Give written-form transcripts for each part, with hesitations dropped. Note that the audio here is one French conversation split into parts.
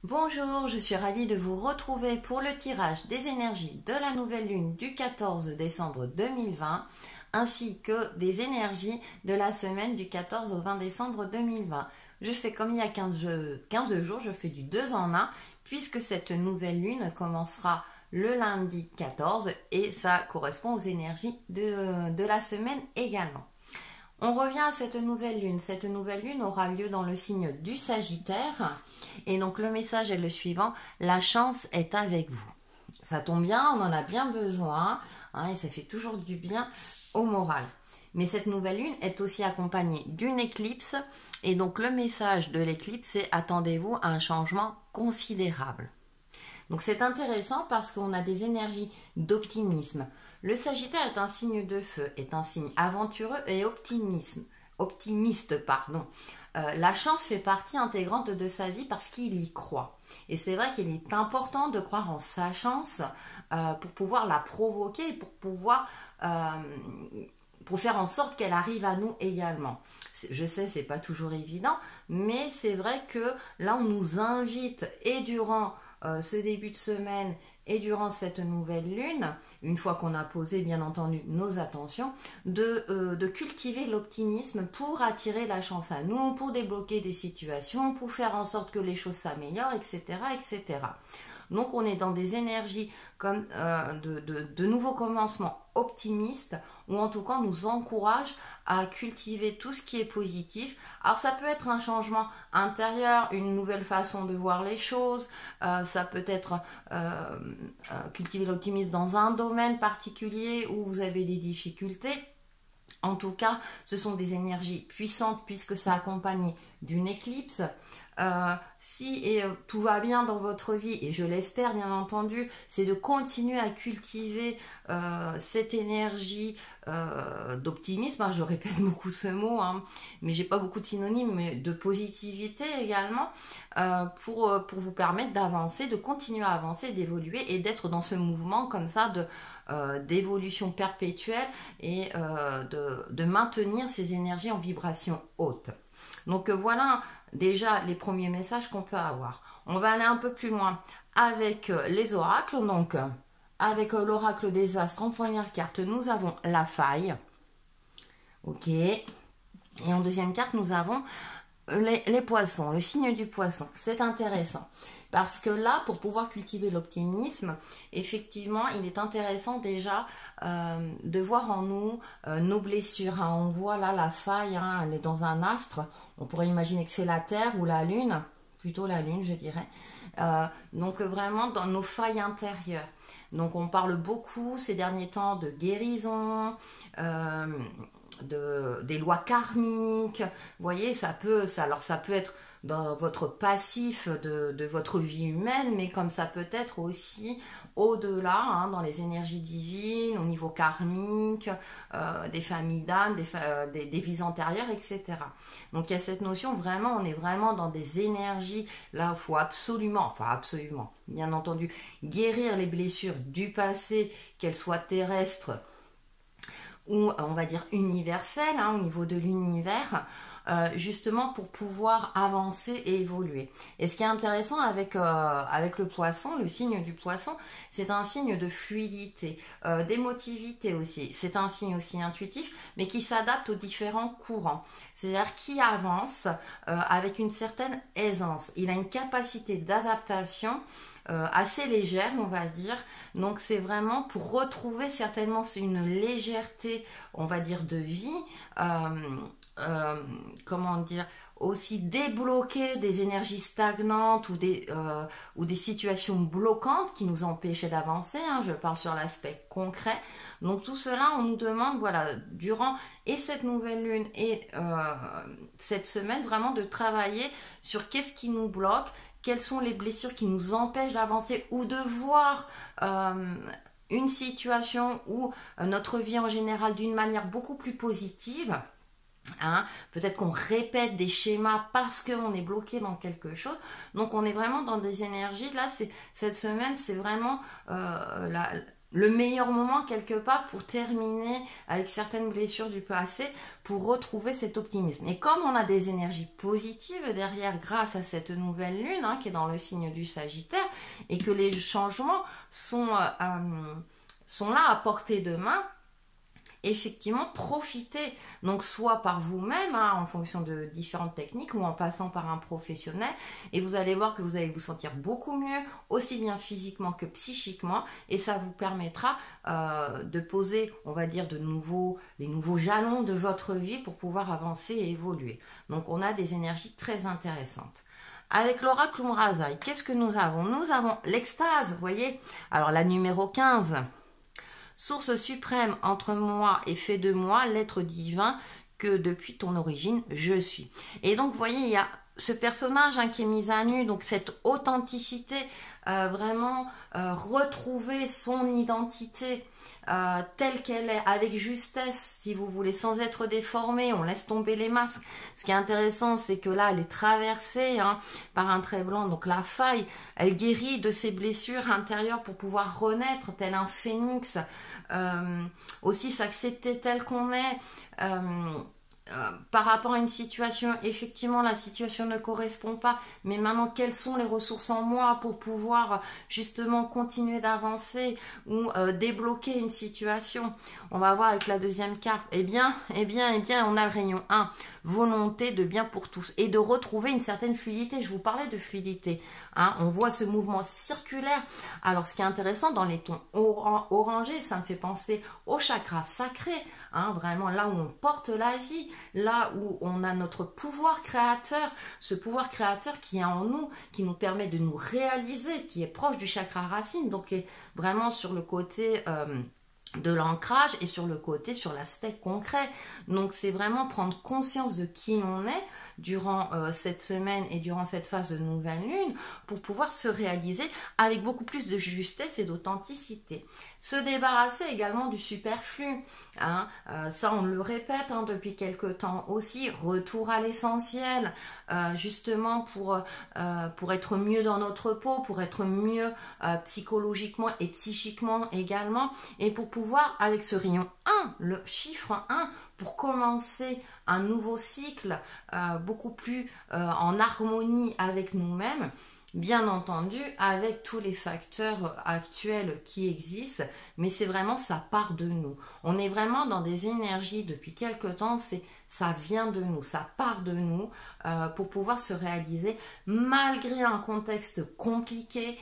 Bonjour, je suis ravie de vous retrouver pour le tirage des énergies de la nouvelle lune du 14 décembre 2020 ainsi que des énergies de la semaine du 14 au 20 décembre 2020. Je fais comme il y a 15 jours, je fais du 2 en 1 puisque cette nouvelle lune commencera le lundi 14 et ça correspond aux énergies de la semaine également. On revient à cette nouvelle lune. Cette nouvelle lune aura lieu dans le signe du Sagittaire. Et donc le message est le suivant, la chance est avec vous. Ça tombe bien, on en a bien besoin, hein, et ça fait toujours du bien au moral. Mais cette nouvelle lune est aussi accompagnée d'une éclipse. Et donc le message de l'éclipse, c'est attendez-vous à un changement considérable. Donc c'est intéressant parce qu'on a des énergies d'optimisme. Le Sagittaire est un signe de feu, est un signe aventureux et optimiste. La chance fait partie intégrante de sa vie parce qu'il y croit. Et c'est vrai qu'il est important de croire en sa chance pour pouvoir la provoquer et pour faire en sorte qu'elle arrive à nous également. Je sais, c'est pas toujours évident, mais c'est vrai que là, on nous invite et durant ce début de semaine et durant cette nouvelle lune, une fois qu'on a posé bien entendu nos attentions, de cultiver l'optimisme pour attirer la chance à nous, pour débloquer des situations, pour faire en sorte que les choses s'améliorent, etc., etc. Donc on est dans des énergies comme de nouveaux commencements optimistes, ou en tout cas nous encourage à cultiver tout ce qui est positif. Alors ça peut être un changement intérieur, une nouvelle façon de voir les choses, ça peut être cultiver l'optimisme dans un domaine particulier où vous avez des difficultés. En tout cas, ce sont des énergies puissantes puisque ça accompagne d'une éclipse. Si tout va bien dans votre vie, et je l'espère bien entendu, c'est de continuer à cultiver cette énergie d'optimisme, hein, je répète beaucoup ce mot, hein, mais j'ai pas beaucoup de synonymes, mais de positivité également, pour vous permettre d'avancer, de continuer à avancer, d'évoluer et d'être dans ce mouvement comme ça d'évolution perpétuelle et de maintenir ces énergies en vibration haute. Donc voilà déjà les premiers messages qu'on peut avoir. On va aller un peu plus loin avec les oracles. Donc avec l'oracle des astres en première carte, nous avons la faille. Ok. Et en deuxième carte, nous avons les poissons, le signe du poisson. C'est intéressant. Parce que là, pour pouvoir cultiver l'optimisme, effectivement, il est intéressant déjà de voir en nous nos blessures. Hein. On voit là la faille, hein, elle est dans un astre. On pourrait imaginer que c'est la Terre ou la Lune, plutôt la Lune, je dirais. Donc vraiment dans nos failles intérieures. Donc on parle beaucoup ces derniers temps de guérison, des lois karmiques. Vous voyez, ça peut être dans votre passif de votre vie humaine, mais comme ça peut être aussi au-delà, hein, dans les énergies divines, au niveau karmique, des familles d'âmes, des vies antérieures, etc. Donc il y a cette notion, vraiment, on est vraiment dans des énergies, là, il faut absolument, bien entendu, guérir les blessures du passé, qu'elles soient terrestres ou, on va dire, universelles, hein, au niveau de l'univers, justement pour pouvoir avancer et évoluer. Et ce qui est intéressant avec le poisson, le signe du poisson, c'est un signe de fluidité, d'émotivité aussi. C'est un signe aussi intuitif, mais qui s'adapte aux différents courants. C'est-à-dire qui avance avec une certaine aisance. Il a une capacité d'adaptation assez légère, on va dire. Donc c'est vraiment pour retrouver certainement une légèreté, on va dire, de vie, comment dire, aussi débloquer des énergies stagnantes ou des situations bloquantes qui nous empêchaient d'avancer, hein, je parle sur l'aspect concret. Donc tout cela, on nous demande, voilà, durant et cette nouvelle lune et cette semaine, vraiment de travailler sur qu'est-ce qui nous bloque, quelles sont les blessures qui nous empêchent d'avancer ou de voir une situation ou notre vie en général d'une manière beaucoup plus positive. Hein, peut-être qu'on répète des schémas parce qu'on est bloqué dans quelque chose. Donc on est vraiment dans des énergies. Là, cette semaine, c'est vraiment le meilleur moment quelque part pour terminer avec certaines blessures du passé, pour retrouver cet optimisme. Et comme on a des énergies positives derrière grâce à cette nouvelle lune qui est dans le signe du Sagittaire, et que les changements sont là à portée de main, effectivement profitez, donc soit par vous-même en fonction de différentes techniques ou en passant par un professionnel, et vous allez voir que vous allez vous sentir beaucoup mieux, aussi bien physiquement que psychiquement, et ça vous permettra de poser, on va dire, les nouveaux jalons de votre vie pour pouvoir avancer et évoluer. Donc on a des énergies très intéressantes. Avec l'oracle Umrazai, qu'est-ce que nous avons? Nous avons l'extase, vous voyez. Alors la numéro 15, source suprême entre moi et fait de moi l'être divin que depuis ton origine je suis. Et donc vous voyez, il y a ce personnage qui est mis à nu, donc cette authenticité, vraiment retrouver son identité telle qu'elle est, avec justesse si vous voulez, sans être déformé, on laisse tomber les masques. Ce qui est intéressant, c'est que là elle est traversée par un trait blanc, donc la faille, elle guérit de ses blessures intérieures pour pouvoir renaître tel un phénix, aussi s'accepter tel qu'on est, par rapport à une situation, effectivement la situation ne correspond pas, mais maintenant quelles sont les ressources en moi pour pouvoir justement continuer d'avancer ou débloquer une situation. On va voir avec la deuxième carte, eh bien, on a le rayon 1, volonté de bien pour tous et de retrouver une certaine fluidité. Je vous parlais de fluidité, on voit ce mouvement circulaire. Alors ce qui est intéressant dans les tons orangés, ça me fait penser au chakra sacré, vraiment là où on porte la vie, là où on a notre pouvoir créateur, ce pouvoir créateur qui est en nous, qui nous permet de nous réaliser, qui est proche du chakra racine, donc qui est vraiment sur le côté de l'ancrage et sur l'aspect concret. Donc c'est vraiment prendre conscience de qui l'on est durant cette semaine et durant cette phase de nouvelle lune pour pouvoir se réaliser avec beaucoup plus de justesse et d'authenticité. Se débarrasser également du superflu, ça on le répète depuis quelque temps aussi, retour à l'essentiel, justement pour être mieux dans notre peau, pour être mieux psychologiquement et psychiquement également, et pour pouvoir avec ce rayon 1, le chiffre 1, pour commencer un nouveau cycle beaucoup plus en harmonie avec nous-mêmes, bien entendu avec tous les facteurs actuels qui existent, mais c'est vraiment, ça part de nous. On est vraiment dans des énergies depuis quelque temps, ça vient de nous, ça part de nous pour pouvoir se réaliser malgré un contexte compliqué,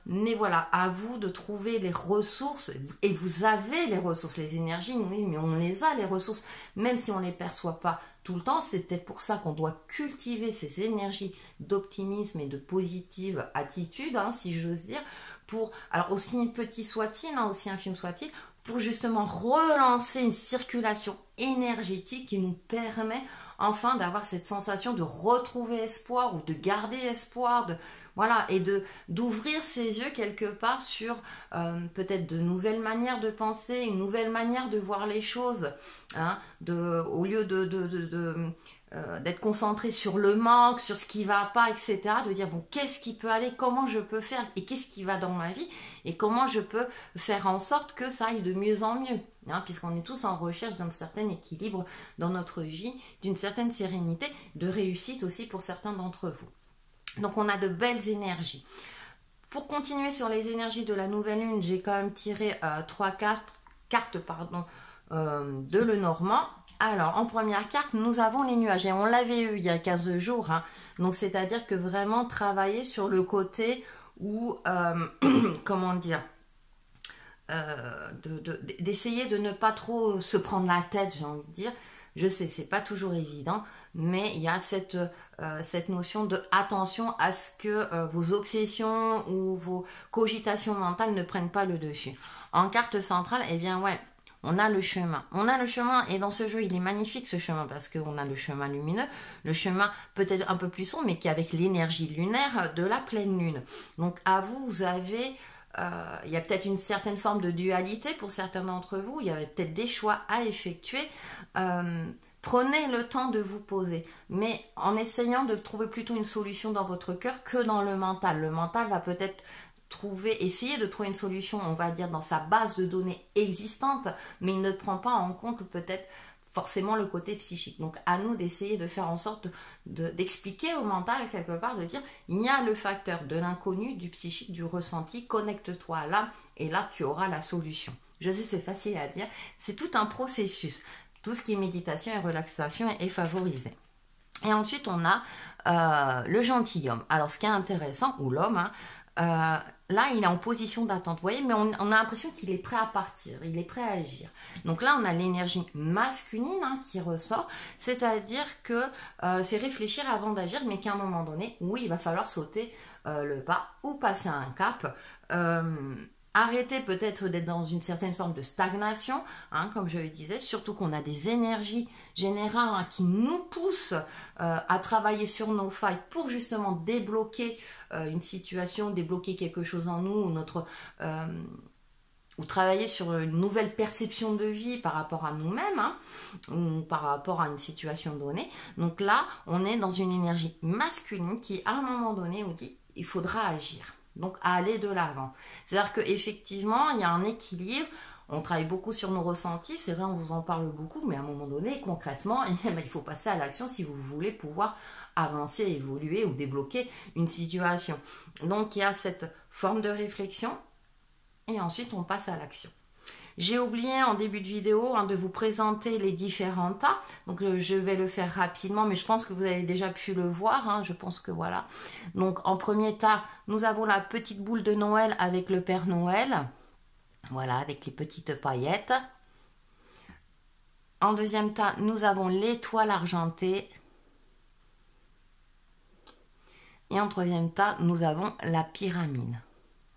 mais voilà, à vous de trouver les ressources, et vous avez les ressources, les énergies, oui, mais on les a les ressources, même si on ne les perçoit pas tout le temps. C'est peut-être pour ça qu'on doit cultiver ces énergies d'optimisme et de positive attitude, si j'ose dire, alors aussi petit soit-il, aussi infime soit-il, pour justement relancer une circulation énergétique qui nous permet enfin d'avoir cette sensation de retrouver espoir ou de garder espoir, voilà, et d'ouvrir ses yeux quelque part sur peut-être de nouvelles manières de penser, une nouvelle manière de voir les choses, au lieu d'être concentré sur le manque, sur ce qui va pas, etc., de dire bon, qu'est-ce qui peut aller, comment je peux faire, et qu'est-ce qui va dans ma vie, et comment je peux faire en sorte que ça aille de mieux en mieux, puisqu'on est tous en recherche d'un certain équilibre dans notre vie, d'une certaine sérénité, de réussite aussi pour certains d'entre vous. Donc on a de belles énergies. Pour continuer sur les énergies de la nouvelle lune, j'ai quand même tiré 3 cartes de Lenormand. Alors, en première carte, nous avons les nuages. Et on l'avait eu il y a 15 jours. Donc, c'est-à-dire que vraiment travailler sur le côté où, comment dire, d'essayer de ne pas trop se prendre la tête, j'ai envie de dire. Je sais, c'est pas toujours évident, mais il y a cette notion de attention à ce que vos obsessions ou vos cogitations mentales ne prennent pas le dessus. En carte centrale, eh bien ouais, on a le chemin. On a le chemin, et dans ce jeu, il est magnifique ce chemin, parce qu'on a le chemin lumineux, le chemin peut-être un peu plus sombre, mais qui est avec l'énergie lunaire de la pleine lune. Donc à vous, vous avez... il y a peut-être une certaine forme de dualité pour certains d'entre vous, il y avait peut-être des choix à effectuer. Prenez le temps de vous poser, mais en essayant de trouver plutôt une solution dans votre cœur que dans le mental. Le mental va peut-être essayer de trouver une solution, on va dire, dans sa base de données existante, mais il ne prend pas en compte peut-être forcément le côté psychique. Donc à nous d'essayer de faire en sorte d'expliquer au mental quelque part, de dire il y a le facteur de l'inconnu, du psychique, du ressenti, connecte-toi à l'âme et là tu auras la solution. Je sais, c'est facile à dire, c'est tout un processus. Tout ce qui est méditation et relaxation est favorisé. Et ensuite on a le gentilhomme. Alors ce qui est intéressant, ou l'homme, là, il est en position d'attente, vous voyez, mais on a l'impression qu'il est prêt à partir, il est prêt à agir. Donc là, on a l'énergie masculine qui ressort, c'est-à-dire que c'est réfléchir avant d'agir, mais qu'à un moment donné, oui, il va falloir sauter le pas ou passer un cap. Arrêter peut-être d'être dans une certaine forme de stagnation, comme je le disais, surtout qu'on a des énergies générales qui nous poussent à travailler sur nos failles pour justement débloquer une situation, débloquer quelque chose en nous, ou travailler sur une nouvelle perception de vie par rapport à nous-mêmes, ou par rapport à une situation donnée. Donc là, on est dans une énergie masculine qui, à un moment donné, nous dit il faudra agir. Donc à aller de l'avant. C'est-à-dire qu'effectivement, il y a un équilibre. On travaille beaucoup sur nos ressentis, c'est vrai, on vous en parle beaucoup, mais à un moment donné, concrètement, il faut passer à l'action si vous voulez pouvoir avancer, évoluer ou débloquer une situation. Donc il y a cette forme de réflexion et ensuite on passe à l'action. J'ai oublié en début de vidéo de vous présenter les différents tas. Donc je vais le faire rapidement, mais je pense que vous avez déjà pu le voir. Je pense que voilà. Donc en premier tas, nous avons la petite boule de Noël avec le Père Noël. Voilà, avec les petites paillettes. En deuxième tas, nous avons l'étoile argentée. Et en troisième tas, nous avons la pyramide.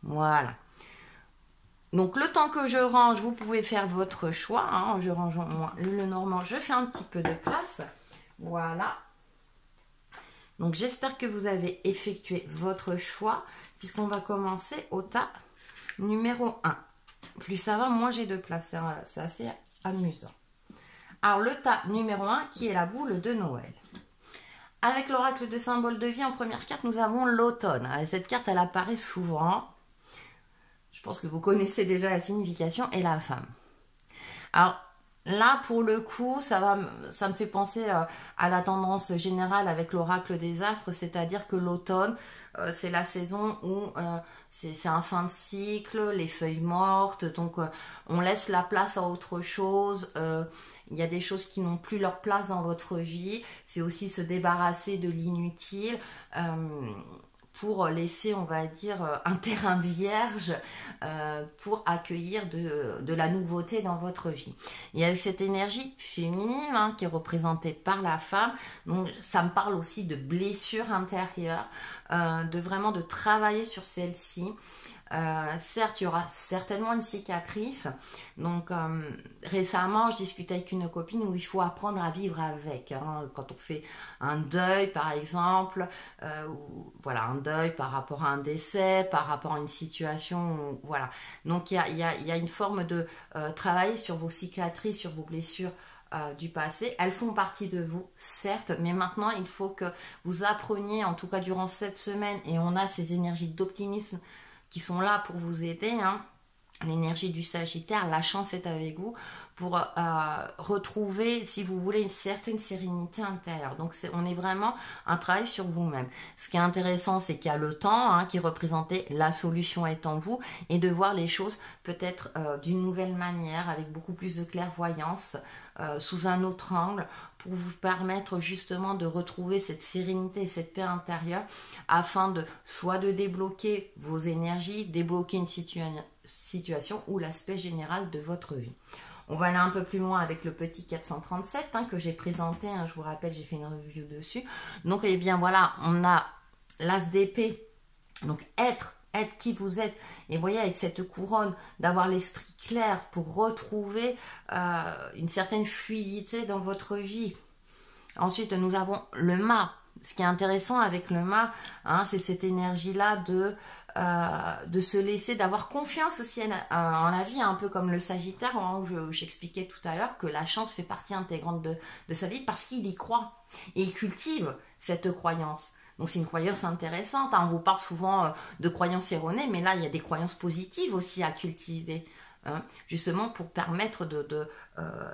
Voilà. Donc le temps que je range, vous pouvez faire votre choix. Je range moi le normand, je fais un petit peu de place. Voilà. Donc j'espère que vous avez effectué votre choix, puisqu'on va commencer au tas numéro 1. Plus ça va, moins j'ai de place. C'est assez amusant. Alors le tas numéro 1 qui est la boule de Noël. Avec l'oracle de symbole de vie en première carte, nous avons l'automne. Cette carte, elle apparaît souvent. Je pense que vous connaissez déjà la signification, et la femme. Alors là, pour le coup, ça me fait penser à la tendance générale avec l'oracle des astres, c'est-à-dire que l'automne, c'est la saison où c'est un fin de cycle, les feuilles mortes, donc on laisse la place à autre chose. Il y a des choses qui n'ont plus leur place dans votre vie. C'est aussi se débarrasser de l'inutile. Pour laisser, on va dire, un terrain vierge pour accueillir de la nouveauté dans votre vie. Il y a cette énergie féminine qui est représentée par la femme. Donc ça me parle aussi de blessures intérieures, de travailler sur celle-ci. Certes, il y aura certainement une cicatrice. Donc récemment, je discutais avec une copine où il faut apprendre à vivre avec. Quand on fait un deuil, par exemple, voilà, un deuil par rapport à un décès, par rapport à une situation, voilà. Donc il y a une forme de travailler sur vos cicatrices, sur vos blessures du passé. Elles font partie de vous, certes, mais maintenant il faut que vous appreniez, en tout cas durant cette semaine, et on a ces énergies d'optimisme qui sont là pour vous aider, l'énergie du Sagittaire, la chance est avec vous pour retrouver, si vous voulez, une certaine sérénité intérieure. Donc on est vraiment un travail sur vous-même. Ce qui est intéressant, c'est qu'il y a le temps qui est représenté, la solution est en vous, et de voir les choses peut-être d'une nouvelle manière, avec beaucoup plus de clairvoyance, sous un autre angle, pour vous permettre justement de retrouver cette sérénité et cette paix intérieure, afin soit de débloquer vos énergies, débloquer une situation ou l'aspect général de votre vie. On va aller un peu plus loin avec le petit 437 que j'ai présenté, je vous rappelle, j'ai fait une review dessus. Donc, eh bien voilà, on a l'as d'épée, donc être qui vous êtes, et voyez, avec cette couronne, d'avoir l'esprit clair pour retrouver une certaine fluidité dans votre vie. Ensuite, nous avons le mât. Ce qui est intéressant avec le mât, c'est cette énergie-là de se laisser, d'avoir confiance aussi en la vie, un peu comme le Sagittaire, où j'expliquais tout à l'heure que la chance fait partie intégrante de sa vie, parce qu'il y croit et il cultive cette croyance. Donc c'est une croyance intéressante, hein. On vous parle souvent de croyances erronées, mais là il y a des croyances positives aussi à cultiver, hein, justement pour permettre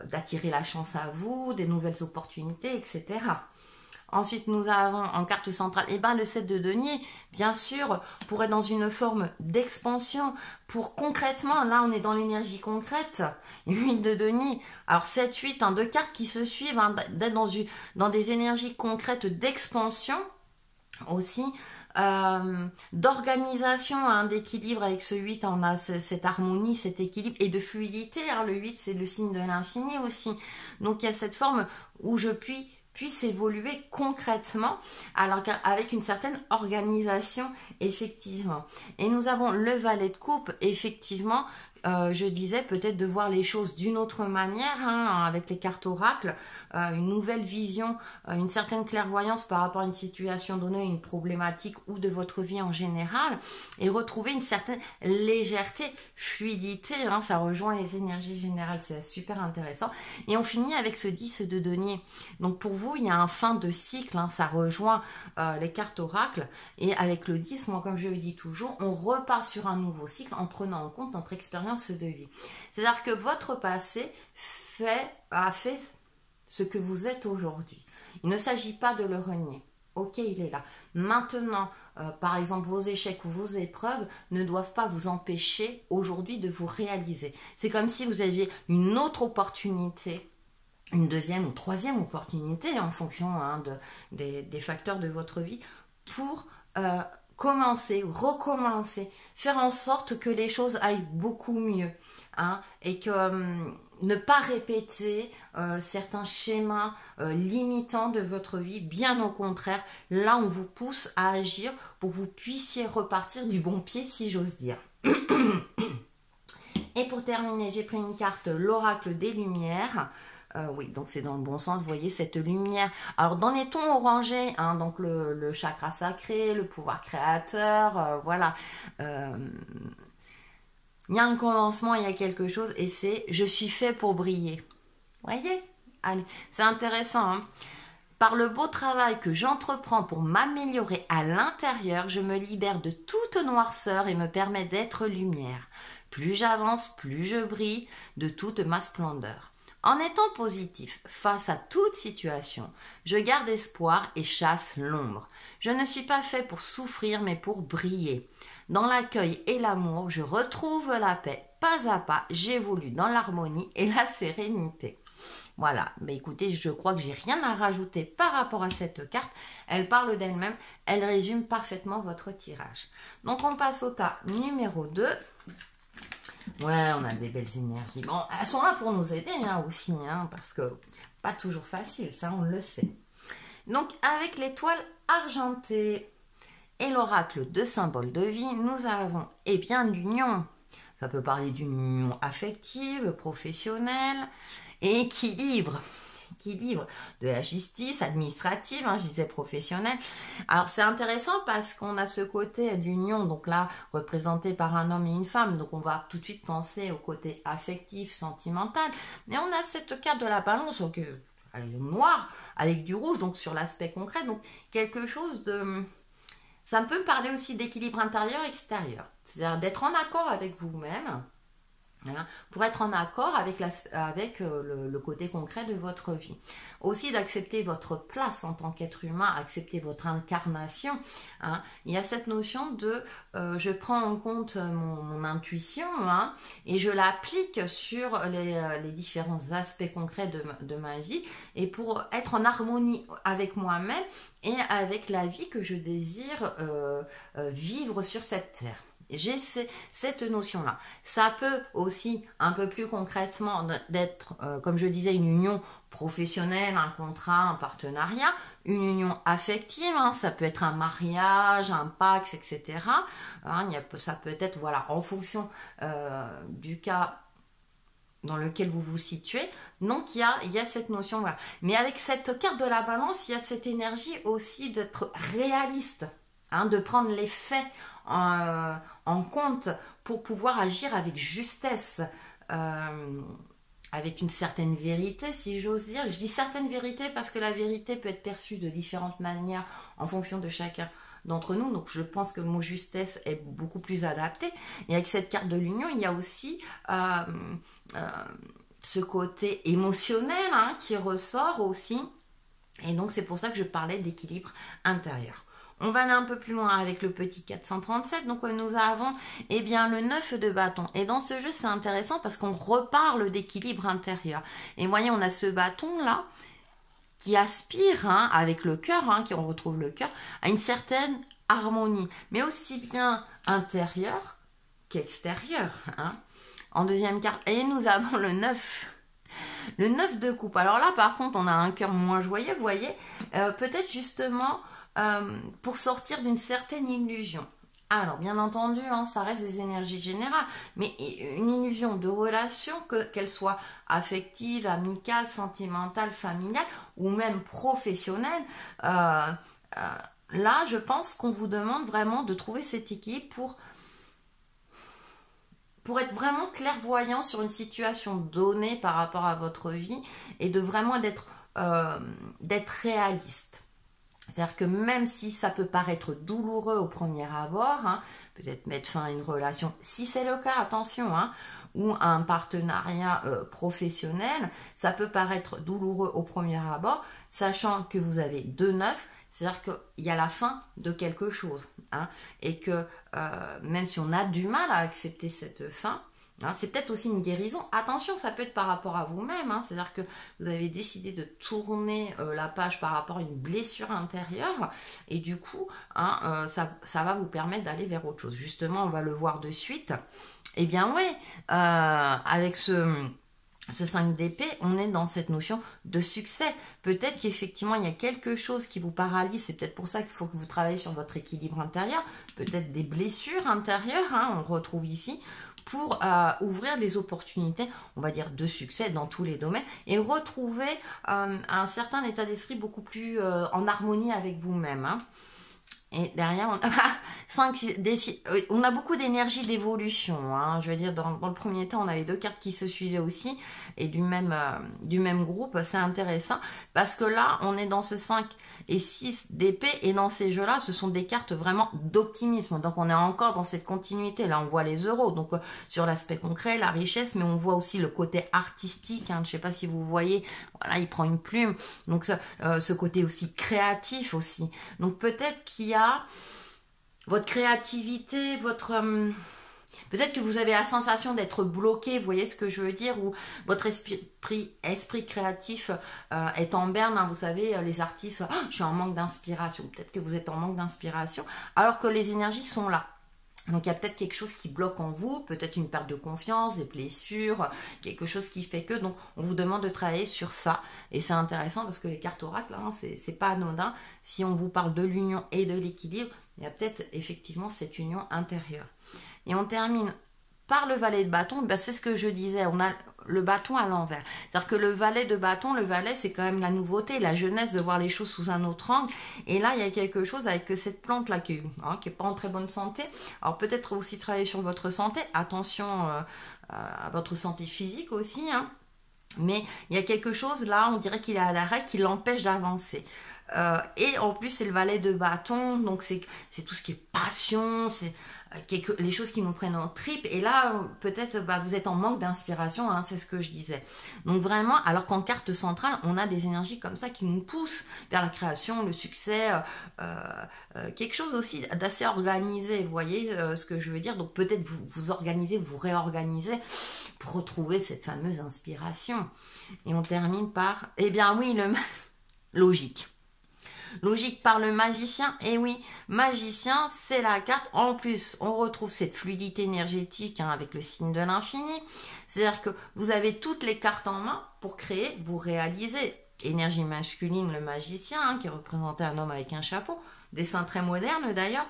d'attirer la chance à vous, des nouvelles opportunités, etc. Ensuite, nous avons en carte centrale, le 7 de denier, bien sûr, pour être dans une forme d'expansion, pour concrètement, là on est dans l'énergie concrète, 8 de denier, alors 7, 8, deux cartes qui se suivent, hein, d'être dans des énergies concrètes d'expansion, aussi, d'organisation, hein, d'équilibre avec ce 8, on a cette harmonie, cet équilibre et de fluidité, hein, le 8 c'est le signe de l'infini aussi, donc il y a cette forme où je puisse évoluer concrètement, alors avec une certaine organisation, effectivement. Et nous avons le valet de coupe, effectivement, je disais peut-être de voir les choses d'une autre manière, hein, avec les cartes oracles, une nouvelle vision, une certaine clairvoyance par rapport à une situation donnée, une problématique ou de votre vie en général, et retrouver une certaine légèreté, fluidité, hein, ça rejoint les énergies générales, c'est super intéressant. Et on finit avec ce 10 de denier. Donc pour vous, il y a un fin de cycle, hein, ça rejoint les cartes oracles, et avec le 10, moi comme je le dis toujours, on repart sur un nouveau cycle en prenant en compte notre expérience de vie. C'est-à-dire que votre passé a fait ce que vous êtes aujourd'hui. Il ne s'agit pas de le renier. Ok, il est là. Maintenant, par exemple, vos échecs ou vos épreuves ne doivent pas vous empêcher aujourd'hui de vous réaliser. C'est comme si vous aviez une autre opportunité, une deuxième ou troisième opportunité en fonction, hein, des facteurs de votre vie, pour commencer, recommencer, faire en sorte que les choses aillent beaucoup mieux, hein, et que ne pas répéter certains schémas limitants de votre vie, bien au contraire, là on vous pousse à agir pour que vous puissiez repartir du bon pied, si j'ose dire. Et pour terminer, j'ai pris une carte, l'oracle des lumières. Oui, donc c'est dans le bon sens, vous voyez cette lumière. Alors dans les tons orangés, hein, donc le chakra sacré, le pouvoir créateur, voilà. Il y a un commencement, il y a quelque chose, et c'est « je suis fait pour briller ». Vous voyez? Allez, c'est intéressant, hein. Par le beau travail que j'entreprends pour m'améliorer à l'intérieur, je me libère de toute noirceur et me permets d'être lumière. Plus j'avance, plus je brille de toute ma splendeur. En étant positif face à toute situation, je garde espoir et chasse l'ombre. Je ne suis pas fait pour souffrir, mais pour briller. Dans l'accueil et l'amour, je retrouve la paix. Pas à pas, j'évolue dans l'harmonie et la sérénité. Voilà, mais écoutez, je crois que j'ai rien à rajouter par rapport à cette carte. Elle parle d'elle-même, elle résume parfaitement votre tirage. Donc on passe au tas numéro 2. Ouais, on a des belles énergies. Bon, elles sont là pour nous aider, hein, aussi, hein, parce que pas toujours facile, ça on le sait. Donc avec l'étoile argentée et l'oracle de symbole de vie, nous avons, eh bien, l'union. Ça peut parler d'une union affective, professionnelle, et équilibre de la justice administrative, hein, je disais professionnelle. Alors c'est intéressant parce qu'on a ce côté de l'union, donc là représenté par un homme et une femme, donc on va tout de suite penser au côté affectif, sentimental, mais on a cette carte de la balance, donc noir avec du rouge, donc sur l'aspect concret, donc quelque chose de... Ça peut parler aussi d'équilibre intérieur-extérieur, c'est-à-dire d'être en accord avec vous-même, hein, pour être en accord avec le côté concret de votre vie. Aussi d'accepter votre place en tant qu'être humain, accepter votre incarnation. Hein. Il y a cette notion de je prends en compte mon intuition, hein, et je l'applique sur les différents aspects concrets de ma vie, et pour être en harmonie avec moi-même et avec la vie que je désire vivre sur cette terre. J'ai cette notion-là. Ça peut aussi, un peu plus concrètement, d'être, comme je disais, une union professionnelle, un contrat, un partenariat, une union affective, hein, ça peut être un mariage, un pacte, etc. Hein, ça peut être, voilà, en fonction du cas dans lequel vous vous situez. Donc, il y a cette notion, voilà. Mais avec cette carte de la balance, il y a cette énergie aussi d'être réaliste, hein, de prendre les faits en compte pour pouvoir agir avec justesse. avec une certaine vérité, si j'ose dire. Je dis certaine vérité parce que la vérité peut être perçue de différentes manières en fonction de chacun d'entre nous. Donc je pense que le mot justesse est beaucoup plus adapté. Et avec cette carte de l'union, il y a aussi ce côté émotionnel hein, qui ressort aussi. Et donc c'est pour ça que je parlais d'équilibre intérieur. On va aller un peu plus loin avec le petit 437. Donc nous avons eh bien, le 9 de bâton. Et dans ce jeu, c'est intéressant parce qu'on reparle d'équilibre intérieur. Et voyez, on a ce bâton-là qui aspire, hein, avec le cœur, hein, qui on retrouve le cœur, à une certaine harmonie. Mais aussi bien intérieure qu'extérieure. Hein. En deuxième carte, et nous avons le 9. Le 9 de coupe. Alors là, par contre, on a un cœur moins joyeux, vous voyez. Peut-être justement... pour sortir d'une certaine illusion. Alors, bien entendu, hein, ça reste des énergies générales, mais une illusion de relation, qu'elle soit affective, amicale, sentimentale, familiale, ou même professionnelle, là, je pense qu'on vous demande vraiment de trouver cet équilibre pour être vraiment clairvoyant sur une situation donnée par rapport à votre vie, et de vraiment d'être réaliste. C'est-à-dire que même si ça peut paraître douloureux au premier abord, hein, peut-être mettre fin à une relation, si c'est le cas, attention, hein, ou à un partenariat professionnel, ça peut paraître douloureux au premier abord, sachant que vous avez 2-9, c'est-à-dire qu'il y a la fin de quelque chose. Hein, et que même si on a du mal à accepter cette fin, hein, c'est peut-être aussi une guérison. Attention, ça peut être par rapport à vous-même. Hein, c'est-à-dire que vous avez décidé de tourner la page par rapport à une blessure intérieure. Et du coup, hein, ça va vous permettre d'aller vers autre chose. Justement, on va le voir de suite. Eh bien oui, avec ce 5 d'épée, on est dans cette notion de succès. Peut-être qu'effectivement, il y a quelque chose qui vous paralyse. C'est peut-être pour ça qu'il faut que vous travaillez sur votre équilibre intérieur. Peut-être des blessures intérieures, hein, on retrouve ici, pour ouvrir les opportunités, on va dire, de succès dans tous les domaines et retrouver un certain état d'esprit beaucoup plus en harmonie avec vous-même. Hein. Et derrière, on a beaucoup d'énergie d'évolution. Hein. Je veux dire, dans le premier temps, on avait 2 cartes qui se suivaient aussi et du même groupe. C'est intéressant parce que là, on est dans ce 5 et 6 d'épée et dans ces jeux-là, ce sont des cartes vraiment d'optimisme. Donc, on est encore dans cette continuité. Là, on voit les euros. Donc, sur l'aspect concret, la richesse, mais on voit aussi le côté artistique. Hein. Je ne sais pas si vous voyez. Voilà, il prend une plume. Donc, ce côté aussi créatif aussi. Donc, peut-être qu'il y a votre créativité, peut-être que vous avez la sensation d'être bloqué, vous voyez ce que je veux dire, ou votre esprit créatif est en berne, hein, vous savez, les artistes, je suis en manque d'inspiration, peut-être que vous êtes en manque d'inspiration, alors que les énergies sont là. Donc il y a peut-être quelque chose qui bloque en vous, peut-être une perte de confiance, des blessures, quelque chose qui fait que, donc on vous demande de travailler sur ça. Et c'est intéressant parce que les cartes oracles, hein, c'est pas anodin. Si on vous parle de l'union et de l'équilibre, il y a peut-être effectivement cette union intérieure. Et on termine par le valet de bâton, ben c'est ce que je disais, on a le bâton à l'envers. C'est-à-dire que le valet de bâton, le valet, c'est quand même la nouveauté, la jeunesse de voir les choses sous un autre angle. Et là, il y a quelque chose avec cette plante-là qui est pas en très bonne santé. Alors peut-être aussi travailler sur votre santé. Attention à votre santé physique aussi. Hein. Mais il y a quelque chose là, on dirait qu'il est à l'arrêt, qui l'empêche d'avancer. Et en plus, c'est le valet de bâton, donc c'est tout ce qui est passion, c'est les choses qui nous prennent en tripes. Et là, peut-être, vous êtes en manque d'inspiration, hein, c'est ce que je disais. Donc vraiment, alors qu'en carte centrale, on a des énergies comme ça qui nous poussent vers la création, le succès, quelque chose aussi d'assez organisé, vous voyez ce que je veux dire. Donc peut-être vous organisez, vous réorganisez pour retrouver cette fameuse inspiration. Et on termine par, eh bien oui, logique. Logique par le magicien, et oui, magicien, c'est la carte. En plus, on retrouve cette fluidité énergétique hein, avec le signe de l'infini. C'est-à-dire que vous avez toutes les cartes en main pour créer, vous réaliser. Énergie masculine, le magicien, hein, qui représentait un homme avec un chapeau. Dessin très moderne d'ailleurs.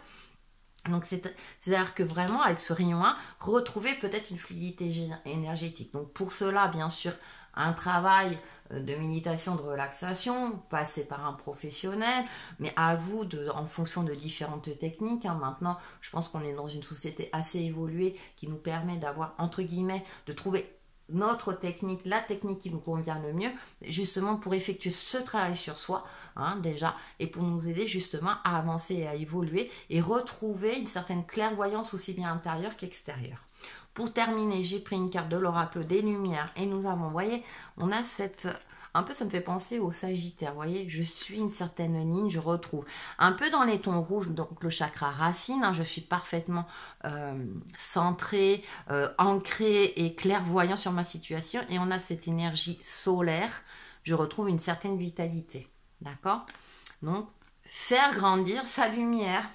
Donc c'est-à-dire que vraiment, avec ce rayon 1, retrouver peut-être une fluidité énergétique. Donc pour cela, bien sûr, un travail de méditation, de relaxation, passer par un professionnel, mais à vous, en fonction de différentes techniques. Hein. Maintenant, je pense qu'on est dans une société assez évoluée qui nous permet d'avoir, entre guillemets, de trouver notre technique, la technique qui nous convient le mieux, justement pour effectuer ce travail sur soi, hein, déjà, et pour nous aider justement à avancer et à évoluer et retrouver une certaine clairvoyance aussi bien intérieure qu'extérieure. Pour terminer, j'ai pris une carte de l'oracle des Lumières et nous avons, vous voyez, on a cette... Un peu, ça me fait penser au Sagittaire, vous voyez, je suis une certaine ligne, je retrouve un peu dans les tons rouges, donc le chakra racine, hein, je suis parfaitement centrée, ancrée et clairvoyant sur ma situation, et on a cette énergie solaire, je retrouve une certaine vitalité, d'accord? Donc, faire grandir sa lumière.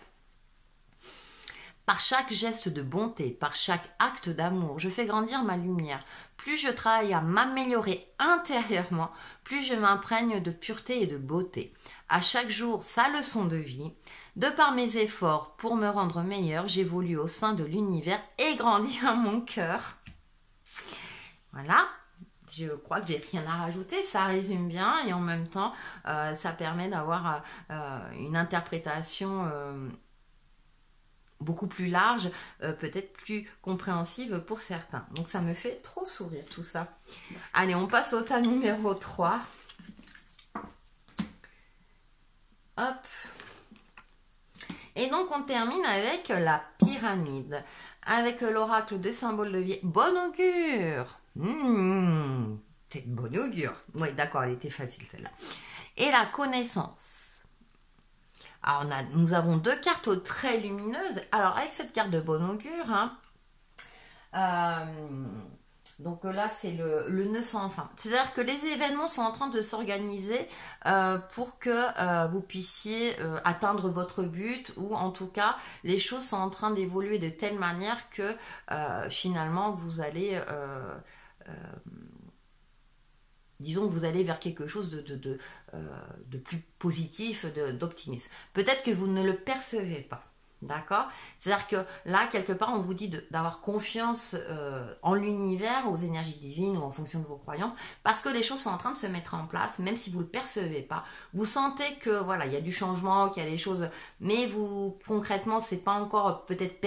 Par chaque geste de bonté, par chaque acte d'amour, je fais grandir ma lumière. Plus je travaille à m'améliorer intérieurement, plus je m'imprègne de pureté et de beauté. À chaque jour, sa leçon de vie. De par mes efforts pour me rendre meilleure, j'évolue au sein de l'univers et grandis à mon cœur. Voilà. Je crois que j'ai rien à rajouter, ça résume bien et en même temps, ça permet d'avoir une interprétation beaucoup plus large, peut-être plus compréhensive pour certains. Donc ça me fait trop sourire tout ça. Allez, on passe au thème numéro 3. Hop. Et donc on termine avec la pyramide, avec l'oracle des symboles de vie. Bon augure. C'est de bon augure. Oui, d'accord, elle était facile celle-là. Et la connaissance. Alors, nous avons deux cartes très lumineuses. Alors, avec cette carte de bon augure, donc là, c'est le nœud sans fin. C'est-à-dire que les événements sont en train de s'organiser pour que vous puissiez atteindre votre but, ou en tout cas, les choses sont en train d'évoluer de telle manière que finalement, vous allez... disons que vous allez vers quelque chose de plus positif, d'optimiste. Peut-être que vous ne le percevez pas, d'accord? C'est-à-dire que là, quelque part, on vous dit d'avoir confiance en l'univers, aux énergies divines ou en fonction de vos croyances, parce que les choses sont en train de se mettre en place, même si vous ne le percevez pas. Vous sentez que, voilà, il y a du changement, qu'il y a des choses, mais vous, concrètement, c'est pas encore peut-être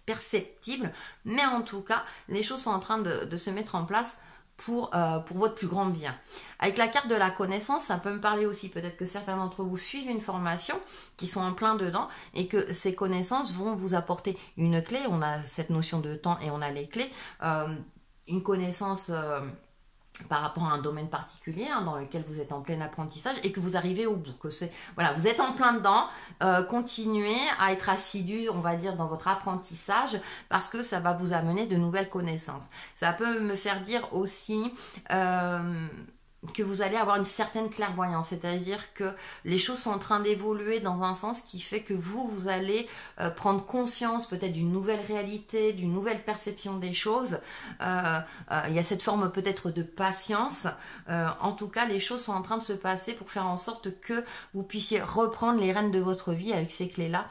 perceptible, mais en tout cas, les choses sont en train de se mettre en place pour votre plus grand bien. Avec la carte de la connaissance, ça peut me parler aussi, peut-être que certains d'entre vous suivent une formation, qui sont en plein dedans, et que ces connaissances vont vous apporter une clé. On a cette notion de temps et on a les clés. Une connaissance par rapport à un domaine particulier, hein, dans lequel vous êtes en plein apprentissage et que vous arrivez au bout, que c'est, voilà, vous êtes en plein dedans, continuez à être assidu, on va dire, dans votre apprentissage, parce que ça va vous amener de nouvelles connaissances. Ça peut me faire dire aussi que vous allez avoir une certaine clairvoyance, c'est-à-dire que les choses sont en train d'évoluer dans un sens qui fait que vous allez prendre conscience peut-être d'une nouvelle réalité, d'une nouvelle perception des choses. Il y a cette forme peut-être de patience. En tout cas, les choses sont en train de se passer pour faire en sorte que vous puissiez reprendre les rênes de votre vie avec ces clés-là.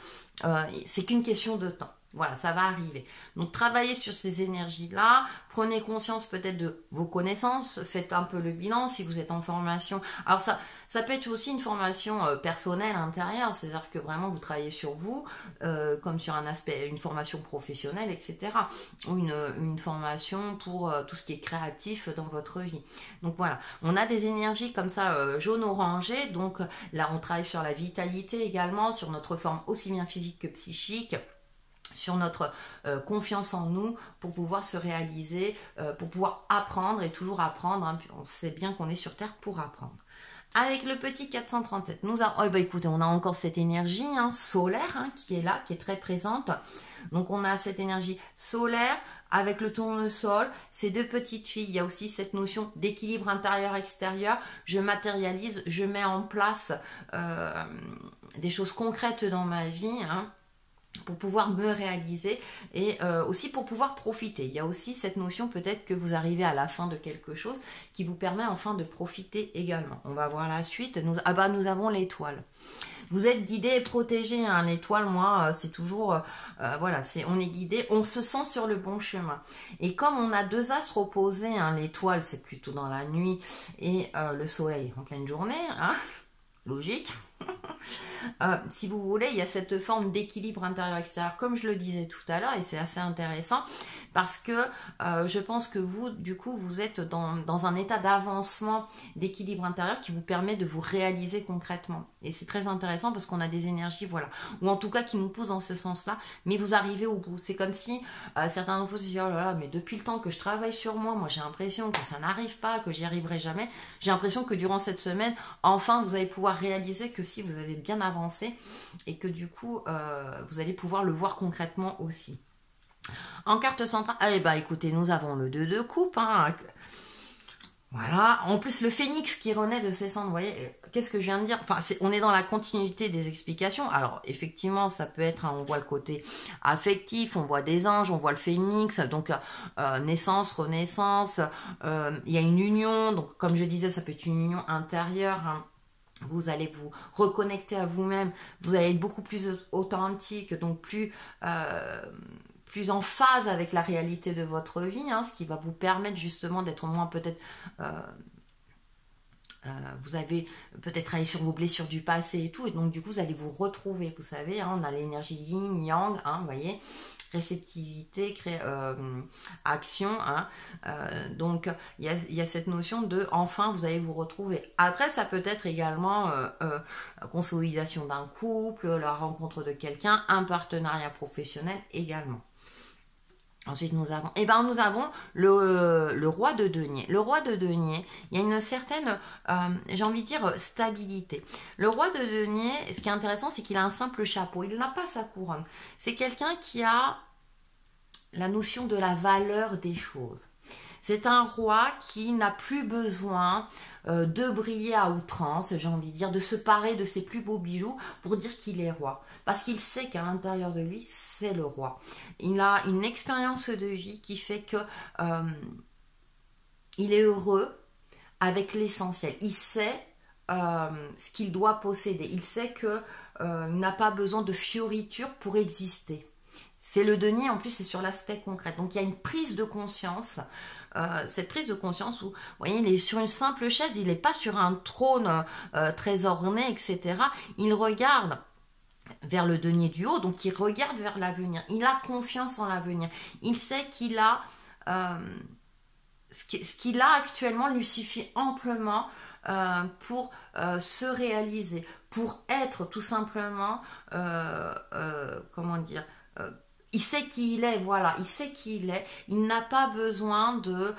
C'est qu'une question de temps. Voilà, ça va arriver. Donc, travaillez sur ces énergies-là. Prenez conscience peut-être de vos connaissances. Faites un peu le bilan si vous êtes en formation. Alors, ça peut être aussi une formation personnelle intérieure. C'est-à-dire que vraiment, vous travaillez sur vous, comme sur un aspect, une formation professionnelle, etc. Ou une formation pour tout ce qui est créatif dans votre vie. Donc, voilà. On a des énergies comme ça, jaune-orangé. Donc, là, on travaille sur la vitalité également, sur notre forme aussi bien physique que psychique, sur notre confiance en nous pour pouvoir se réaliser, pour pouvoir apprendre et toujours apprendre. Hein. On sait bien qu'on est sur Terre pour apprendre. Avec le petit 437, nous avons, écoutez, on a encore cette énergie solaire qui est là, qui est très présente. Donc on a cette énergie solaire avec le tournesol, ces deux petites filles. Il y a aussi cette notion d'équilibre intérieur-extérieur. Je matérialise, je mets en place des choses concrètes dans ma vie, pour pouvoir me réaliser et aussi pour pouvoir profiter. Il y a aussi cette notion peut-être que vous arrivez à la fin de quelque chose qui vous permet enfin de profiter également. On va voir la suite. Nous avons l'étoile. Vous êtes guidé et protégé. L'étoile, moi, c'est toujours... voilà, on est guidé, on se sent sur le bon chemin. Et comme on a deux astres opposés, l'étoile, c'est plutôt dans la nuit, et le soleil en pleine journée, logique. Si vous voulez, il y a cette forme d'équilibre intérieur-extérieur, comme je le disais tout à l'heure, et c'est assez intéressant, parce que je pense que vous, du coup, vous êtes dans un état d'avancement, d'équilibre intérieur qui vous permet de vous réaliser concrètement. Et c'est très intéressant parce qu'on a des énergies, voilà, ou en tout cas qui nous poussent dans ce sens-là, mais vous arrivez au bout. C'est comme si certains d'entre vous se disent, oh là là, mais depuis le temps que je travaille sur moi j'ai l'impression que ça n'arrive pas, que j'y arriverai jamais. J'ai l'impression que durant cette semaine, enfin, vous allez pouvoir réaliser que si vous avez bien avancé et que du coup, vous allez pouvoir le voir concrètement aussi. En carte centrale, eh ben, écoutez, nous avons le 2 de coupe. Hein. Voilà. En plus, le phénix qui renaît de ses cendres. Vous voyez, qu'est-ce que je viens de dire? Enfin, on est dans la continuité des explications. Alors, effectivement, ça peut être, hein, on voit le côté affectif, on voit des anges, on voit le phénix. Donc, naissance, renaissance. Il y a une union. Donc, comme je disais, ça peut être une union intérieure. Hein. Vous allez vous reconnecter à vous-même. Vous allez être beaucoup plus authentique, donc plus en phase avec la réalité de votre vie, hein, ce qui va vous permettre justement d'être moins peut-être... vous avez peut-être travaillé sur vos blessures du passé et tout, et donc du coup vous allez vous retrouver, vous savez, hein, on a l'énergie yin, yang, hein, vous voyez, réceptivité, action, hein, donc il y a cette notion de enfin vous allez vous retrouver. Après ça peut être également consolidation d'un couple, la rencontre de quelqu'un, un partenariat professionnel également. Ensuite, nous avons le roi de denier. Le roi de denier, il y a une certaine, j'ai envie de dire, stabilité. Le roi de denier, ce qui est intéressant, c'est qu'il a un simple chapeau. Il n'a pas sa couronne. C'est quelqu'un qui a la notion de la valeur des choses. C'est un roi qui n'a plus besoin de briller à outrance, j'ai envie de dire, de se parer de ses plus beaux bijoux pour dire qu'il est roi. Parce qu'il sait qu'à l'intérieur de lui, c'est le roi. Il a une expérience de vie qui fait que il est heureux avec l'essentiel. Il sait ce qu'il doit posséder. Il sait qu'il n'a pas besoin de fioritures pour exister. C'est le denier, en plus, c'est sur l'aspect concret. Donc, il y a une prise de conscience. Cette prise de conscience où, vous voyez, il est sur une simple chaise, il n'est pas sur un trône très orné, etc. Il regarde vers le denier du haut, donc il regarde vers l'avenir. Il a confiance en l'avenir. Il sait qu'il a... ce qu'il a actuellement lui suffit amplement pour se réaliser, pour être tout simplement, comment dire... il sait qui il est, voilà, il sait qui il est, il n'a pas besoin de,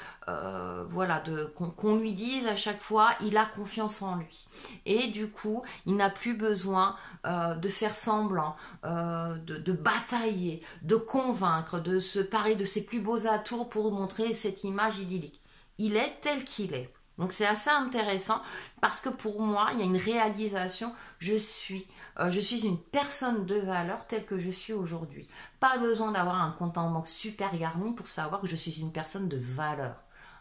qu'on lui dise à chaque fois, il a confiance en lui. Et du coup, il n'a plus besoin de faire semblant, de batailler, de convaincre, de se parer de ses plus beaux atours pour montrer cette image idyllique. Il est tel qu'il est. Donc c'est assez intéressant parce que pour moi, il y a une réalisation, je suis une personne de valeur telle que je suis aujourd'hui. Pas besoin d'avoir un compte en banque super garni pour savoir que je suis une personne de valeur.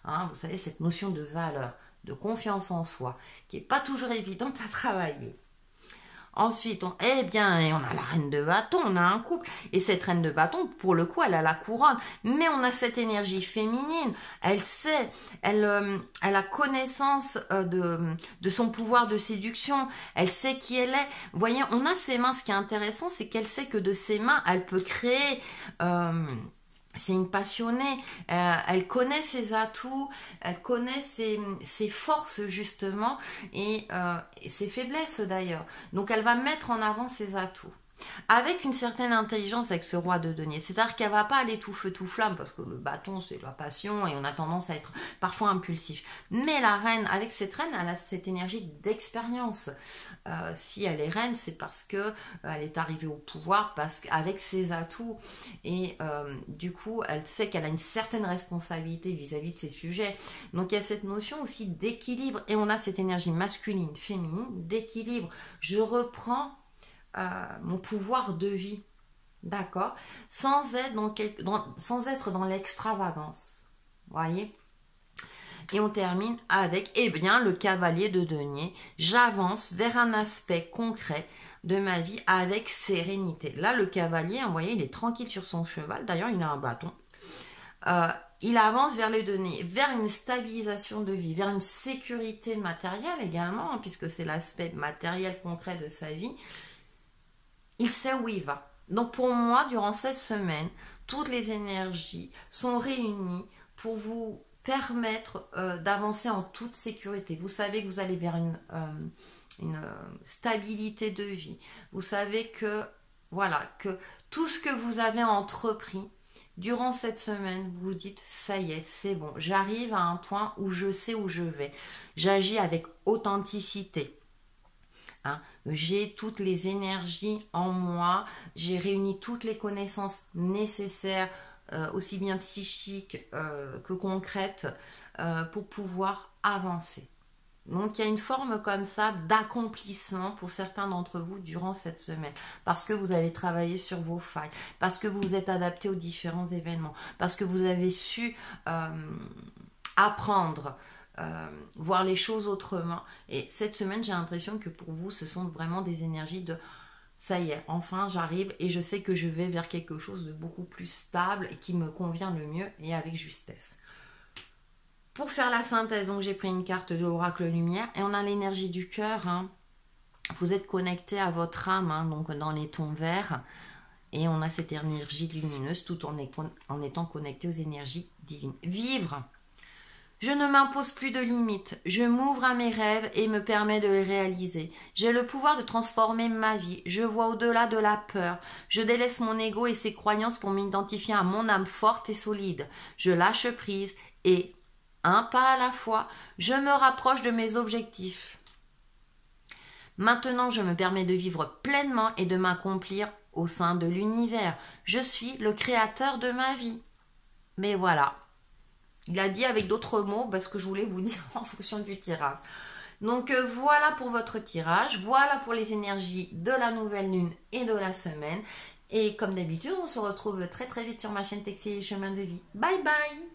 Hein, vous savez, cette notion de valeur, de confiance en soi, qui n'est pas toujours évidente à travailler. Ensuite, on a la reine de bâton, on a un couple. Et cette reine de bâton, pour le coup, elle a la couronne. Mais on a cette énergie féminine. Elle sait, elle a connaissance de son pouvoir de séduction. Elle sait qui elle est. Vous voyez, on a ses mains. Ce qui est intéressant, c'est qu'elle sait que de ses mains, elle peut créer... c'est une passionnée, elle connaît ses atouts, elle connaît ses forces justement et ses faiblesses d'ailleurs. Donc elle va mettre en avant ses atouts. Avec une certaine intelligence avec ce roi de denier. C'est-à-dire qu'elle va pas aller tout feu tout flamme parce que le bâton c'est la passion et on a tendance à être parfois impulsif. Mais la reine, avec cette reine, elle a cette énergie d'expérience. Si elle est reine, c'est parce que elle est arrivée au pouvoir, parce qu'avec ses atouts et du coup, elle sait qu'elle a une certaine responsabilité vis-à-vis de ses sujets. Donc il y a cette notion aussi d'équilibre et on a cette énergie masculine, féminine, d'équilibre. Je reprends mon pouvoir de vie, d'accord, sans être dans l'extravagance, voyez. Et on termine avec, le cavalier de denier. J'avance vers un aspect concret de ma vie avec sérénité. Là, le cavalier, vous voyez, il est tranquille sur son cheval. D'ailleurs, il a un bâton. il avance vers les données, vers une stabilisation de vie, vers une sécurité matérielle également, puisque c'est l'aspect matériel concret de sa vie. Il sait où il va. Donc pour moi, durant cette semaine, toutes les énergies sont réunies pour vous permettre d'avancer en toute sécurité. Vous savez que vous allez vers une stabilité de vie. Vous savez que, voilà, que tout ce que vous avez entrepris durant cette semaine, vous vous dites, ça y est, c'est bon, j'arrive à un point où je sais où je vais. J'agis avec authenticité. Hein, j'ai toutes les énergies en moi, j'ai réuni toutes les connaissances nécessaires, aussi bien psychiques que concrètes, pour pouvoir avancer. Donc il y a une forme comme ça d'accomplissement pour certains d'entre vous durant cette semaine, parce que vous avez travaillé sur vos failles, parce que vous vous êtes adapté aux différents événements, parce que vous avez su apprendre, voir les choses autrement. Et cette semaine, j'ai l'impression que pour vous, ce sont vraiment des énergies de ça y est, enfin j'arrive et je sais que je vais vers quelque chose de beaucoup plus stable et qui me convient le mieux et avec justesse. Pour faire la synthèse, donc j'ai pris une carte de l'oracle lumière et on a l'énergie du cœur. Hein. Vous êtes connecté à votre âme, hein, donc dans les tons verts. Et on a cette énergie lumineuse tout en étant connecté aux énergies divines. Vivre. Je ne m'impose plus de limites, je m'ouvre à mes rêves et me permets de les réaliser. J'ai le pouvoir de transformer ma vie, je vois au-delà de la peur. Je délaisse mon ego et ses croyances pour m'identifier à mon âme forte et solide. Je lâche prise et, un pas à la fois, je me rapproche de mes objectifs. Maintenant, je me permets de vivre pleinement et de m'accomplir au sein de l'univers. Je suis le créateur de ma vie. Mais voilà. Il a dit avec d'autres mots parce que je voulais vous dire en fonction du tirage. Donc voilà pour votre tirage, voilà pour les énergies de la nouvelle lune et de la semaine. Et comme d'habitude, on se retrouve très très vite sur ma chaîne Textile et Chemin de Vie. Bye bye!